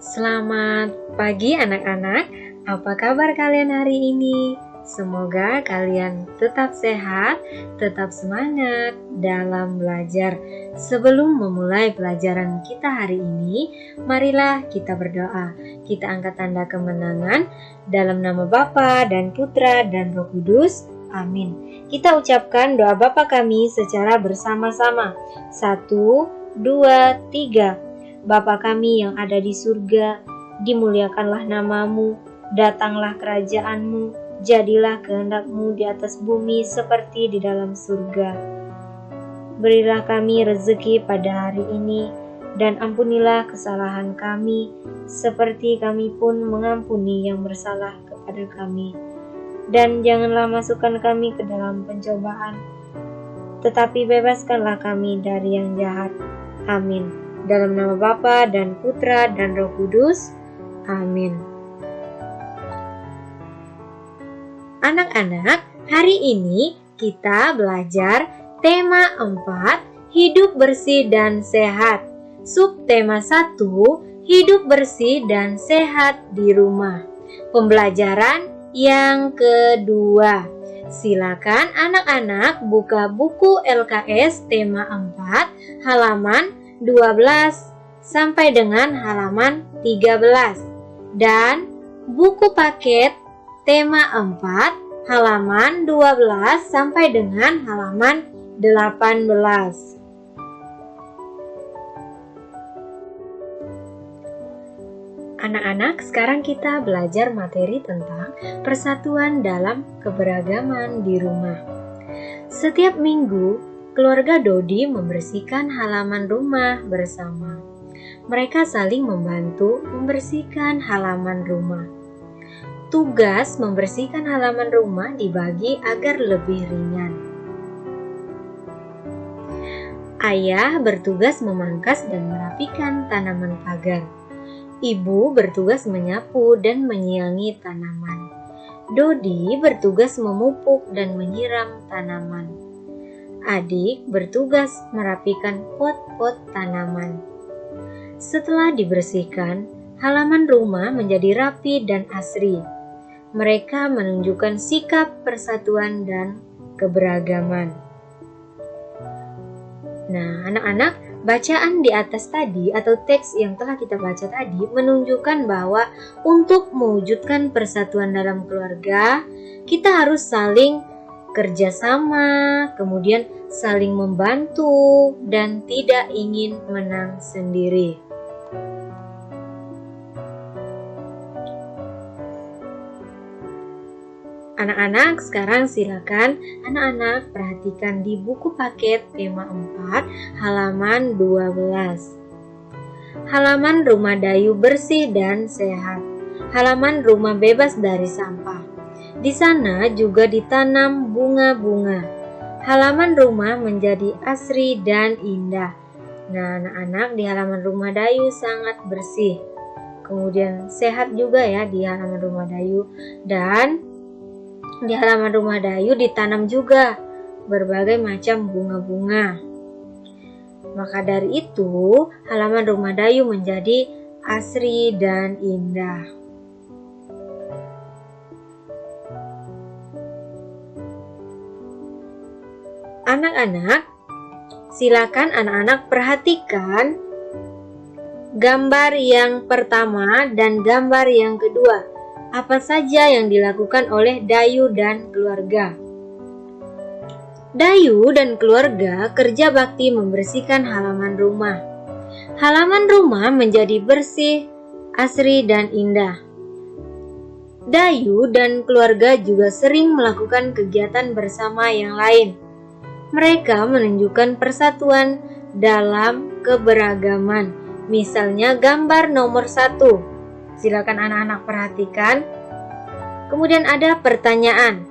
Selamat pagi anak-anak, apa kabar kalian hari ini? Semoga kalian tetap sehat, tetap semangat dalam belajar. Sebelum memulai pelajaran kita hari ini, marilah kita berdoa. Kita angkat tanda kemenangan dalam nama Bapa dan Putra dan Roh Kudus. Amin. Kita ucapkan doa Bapa kami secara bersama-sama. 1, 2, 3. Bapa kami yang ada di surga, dimuliakanlah namamu, datanglah kerajaanmu, jadilah kehendak-mu di atas bumi seperti di dalam surga. Berilah kami rezeki pada hari ini, dan ampunilah kesalahan kami, seperti kami pun mengampuni yang bersalah kepada kami. Dan janganlah masukkan kami ke dalam pencobaan, tetapi bebaskanlah kami dari yang jahat. Amin. Dalam nama Bapa dan Putra dan Roh Kudus. Amin. Anak-anak, hari ini kita belajar tema 4, hidup bersih dan sehat. Subtema 1, hidup bersih dan sehat di rumah. Pembelajaran yang kedua. Silakan anak-anak buka buku LKS tema 4 halaman 12 sampai dengan halaman 13 dan buku paket tema 4 halaman 12 sampai dengan halaman 18. Anak-anak, sekarang kita belajar materi tentang persatuan dalam keberagaman di rumah. Setiap minggu, keluarga Dodi membersihkan halaman rumah bersama. Mereka saling membantu membersihkan halaman rumah. Tugas membersihkan halaman rumah dibagi agar lebih ringan. Ayah bertugas memangkas dan merapikan tanaman pagar. Ibu bertugas menyapu dan menyiangi tanaman. Dodi bertugas memupuk dan menyiram tanaman. Adik bertugas merapikan pot-pot tanaman. Setelah dibersihkan, halaman rumah menjadi rapi dan asri. Mereka menunjukkan sikap persatuan dan keberagaman. Nah, anak-anak, bacaan di atas tadi atau teks yang telah kita baca tadi menunjukkan bahwa untuk mewujudkan persatuan dalam keluarga, kita harus saling kerjasama, kemudian saling membantu, dan tidak ingin menang sendiri. Anak-anak, sekarang silakan anak-anak perhatikan di buku paket tema 4 halaman 12. Halaman rumah Dayu bersih dan sehat. Halaman rumah bebas dari sampah. Di sana juga ditanam bunga-bunga. Halaman rumah menjadi asri dan indah. Nah, anak-anak, di halaman rumah Dayu sangat bersih. Kemudian sehat juga ya di halaman rumah Dayu. Dan di halaman rumah Dayu ditanam juga berbagai macam bunga-bunga. Maka dari itu, halaman rumah Dayu menjadi asri dan indah. Anak-anak, silakan anak-anak perhatikan gambar yang pertama dan gambar yang kedua. Apa saja yang dilakukan oleh Dayu dan keluarga? Dayu dan keluarga kerja bakti membersihkan halaman rumah. Halaman rumah menjadi bersih, asri, dan indah. Dayu dan keluarga juga sering melakukan kegiatan bersama yang lain. Mereka menunjukkan persatuan dalam keberagaman. Misalnya gambar nomor 1. Silakan anak-anak perhatikan. Kemudian ada pertanyaan.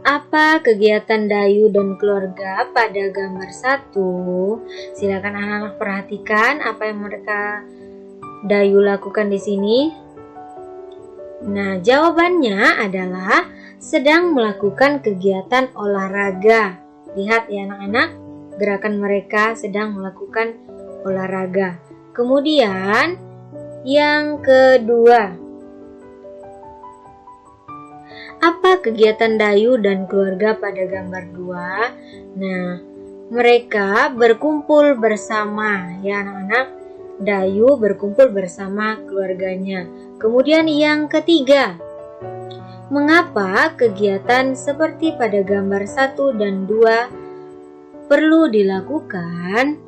Apa kegiatan Dayu dan keluarga pada gambar 1? Silakan anak-anak perhatikan apa yang mereka Dayu lakukan di sini. Nah, jawabannya adalah sedang melakukan kegiatan olahraga. Lihat ya anak-anak, gerakan mereka sedang melakukan olahraga. Kemudian Yang kedua, apa kegiatan Dayu dan keluarga pada gambar 2? Nah, mereka berkumpul bersama ya anak-anak. Dayu berkumpul bersama keluarganya. Kemudian yang ketiga, mengapa kegiatan seperti pada gambar 1 dan 2 perlu dilakukan?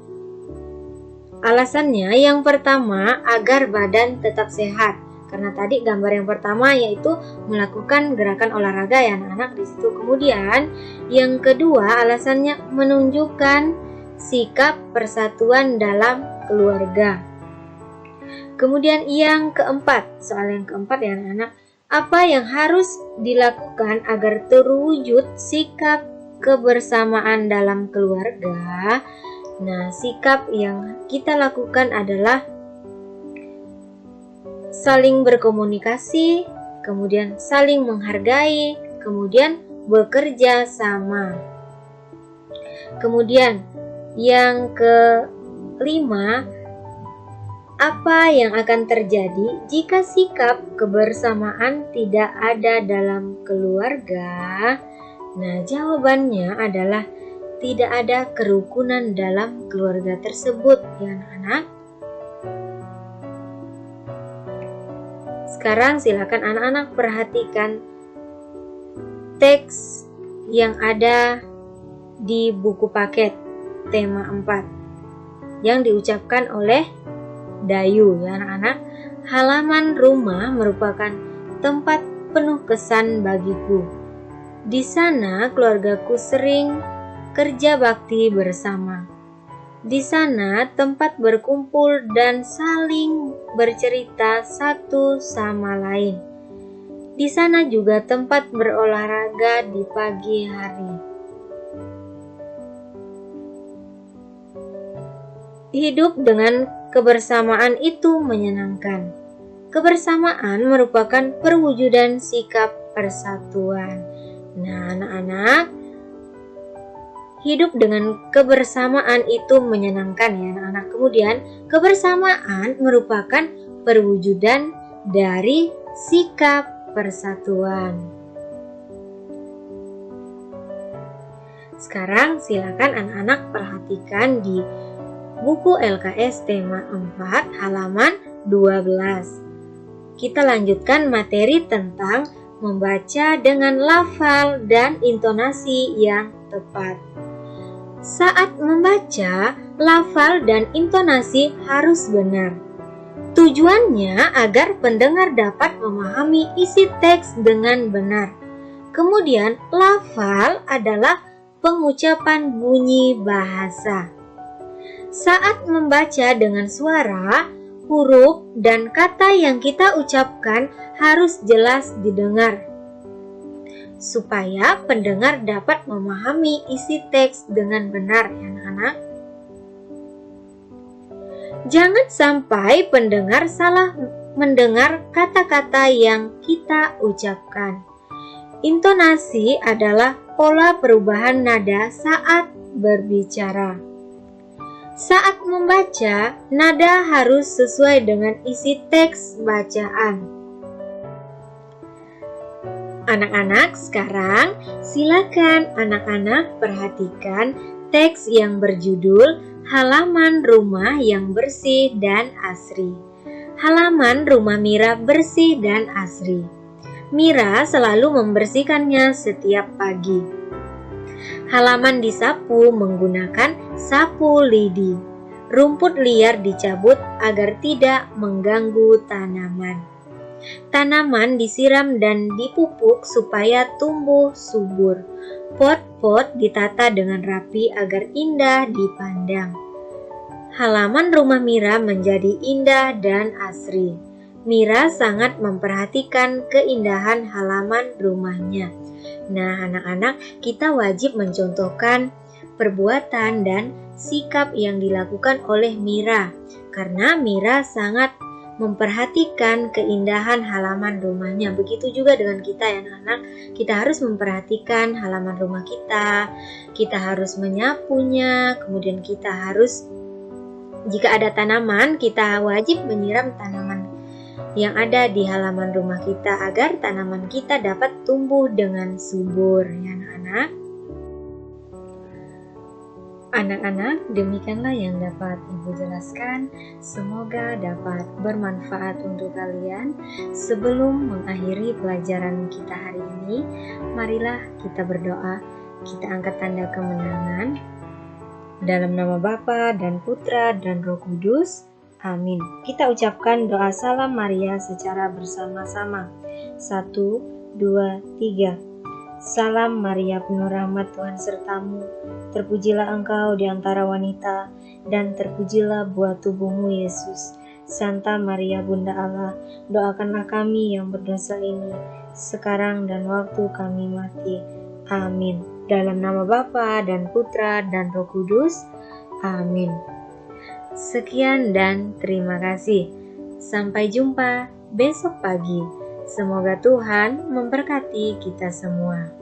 Alasannya yang pertama, agar badan tetap sehat. Karena tadi gambar yang pertama yaitu melakukan gerakan olahraga ya anak-anak di situ. Kemudian yang kedua alasannya menunjukkan sikap persatuan dalam keluarga. Kemudian yang keempat, soal yang keempat ya anak-anak, apa yang harus dilakukan agar terwujud sikap kebersamaan dalam keluarga? Nah, sikap yang kita lakukan adalah saling berkomunikasi, kemudian saling menghargai, kemudian bekerja sama. Kemudian yang kelima, apa yang akan terjadi jika sikap kebersamaan tidak ada dalam keluarga? Nah, jawabannya adalah tidak ada kerukunan dalam keluarga tersebut ya anak-anak. Sekarang silakan anak-anak perhatikan teks yang ada di buku paket tema 4 yang diucapkan oleh Dayu ya anak-anak. Halaman rumah merupakan tempat penuh kesan bagiku. Di sana keluargaku sering kerja bakti bersama. Di sana tempat berkumpul dan saling bercerita satu sama lain. Di sana juga tempat berolahraga di pagi hari. Hidup dengan kebersamaan itu menyenangkan. Kebersamaan merupakan perwujudan sikap persatuan. Nah, anak-anak, hidup dengan kebersamaan itu menyenangkan ya anak-anak. Kemudian kebersamaan merupakan perwujudan dari sikap persatuan. Sekarang silakan anak-anak perhatikan di buku LKS tema 4 halaman 12. Kita lanjutkan materi tentang membaca dengan lafal dan intonasi yang tepat. Saat membaca, lafal dan intonasi harus benar. Tujuannya agar pendengar dapat memahami isi teks dengan benar. Kemudian, lafal adalah pengucapan bunyi bahasa. Saat membaca dengan suara, huruf dan kata yang kita ucapkan harus jelas didengar, supaya pendengar dapat memahami isi teks dengan benar ya anak-anak. Jangan sampai pendengar salah mendengar kata-kata yang kita ucapkan. Intonasi adalah pola perubahan nada saat berbicara. Saat membaca, nada harus sesuai dengan isi teks bacaan. Anak-anak, sekarang silakan anak-anak perhatikan teks yang berjudul Halaman Rumah yang Bersih dan Asri. Halaman rumah Mira bersih dan asri. Mira selalu membersihkannya setiap pagi. Halaman disapu menggunakan sapu lidi. Rumput liar dicabut agar tidak mengganggu tanaman. Tanaman disiram dan dipupuk supaya tumbuh subur. Pot-pot ditata dengan rapi agar indah dipandang. Halaman rumah Mira menjadi indah dan asri. Mira sangat memperhatikan keindahan halaman rumahnya. Nah, anak-anak, kita wajib mencontohkan perbuatan dan sikap yang dilakukan oleh Mira, karena Mira sangat memperhatikan keindahan halaman rumahnya. Begitu juga dengan kita ya anak-anak, kita harus memperhatikan halaman rumah kita harus menyapunya, kemudian kita harus, jika ada tanaman, kita wajib menyiram tanaman yang ada di halaman rumah kita agar tanaman kita dapat tumbuh dengan subur, ya anak-anak. Anak-anak, demikianlah yang dapat Ibu jelaskan. Semoga dapat bermanfaat untuk kalian. Sebelum mengakhiri pelajaran kita hari ini, marilah kita berdoa. Kita angkat tanda kemenangan. Dalam nama Bapa dan Putra dan Roh Kudus. Amin. Kita ucapkan doa salam Maria secara bersama-sama. 1, 2, 3. Salam Maria, penuh rahmat, Tuhan sertamu. Terpujilah engkau di antara wanita, dan terpujilah buah tubuhmu, Yesus. Santa Maria, Bunda Allah, doakanlah kami yang berdosa ini, sekarang dan waktu kami mati. Amin. Dalam nama Bapa dan Putra dan Roh Kudus. Amin. Sekian dan terima kasih. Sampai jumpa besok pagi. Semoga Tuhan memberkati kita semua.